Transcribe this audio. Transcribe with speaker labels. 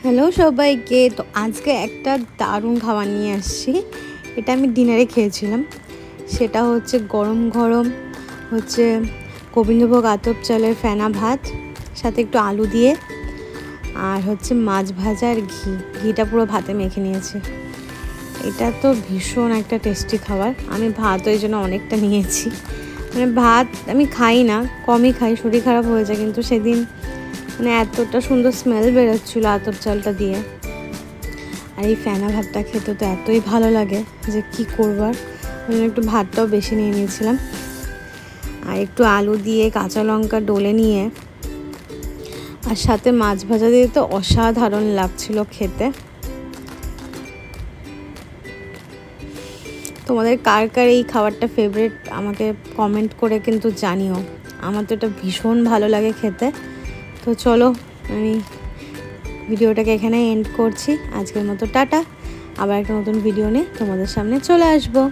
Speaker 1: Hello সবাইকে। তো আজকে একটা দারুণ খাবার নিয়ে আসছি। এটা আমি ডিনারে খেয়েছিলাম। সেটা হচ্ছে গরম গরম গোবিন্দভোগ আতপ চালের ফেনা ভাত, সাথে একটু আলু দিয়ে, আর হচ্ছে মাছ ভাজা আর ঘিটা পুরো ভাতে মেখে নিয়েছি। এটা তো ভীষণ একটা টেস্টি খাবার। আমি ভাত ওই জন্য অনেকটা নিয়েছি। মানে ভাত আমি খাই না, কমই খাই, শরীর খারাপ হয়ে যায়। কিন্তু সেদিন মানে এতটা সুন্দর স্মেল বেরোচ্ছিলো আতপ চালটা দিয়ে, আর এই ফেনা ভাতটা খেতে তো এতই ভালো লাগে যে কি করবার। ওই জন্য একটু ভাতটাও বেশি নিয়ে নিয়েছিলাম, আর একটু আলু দিয়ে কাঁচা লঙ্কা ডলে নিয়ে, আর সাথে মাছ ভাজা দিয়ে তো অসাধারণ লাগছিল খেতে। তোমাদের কার কার এই খাবারটা ফেভারিট আমাকে কমেন্ট করে কিন্তু জানিও। আমার তো এটা ভীষণ ভালো লাগে খেতে। তো চলো আমি ভিডিওটাকে এখানে এন্ড করছি। আজকের মতো টাটা। আবার একটা নতুন ভিডিও নিয়ে তোমাদের সামনে চলে আসবো।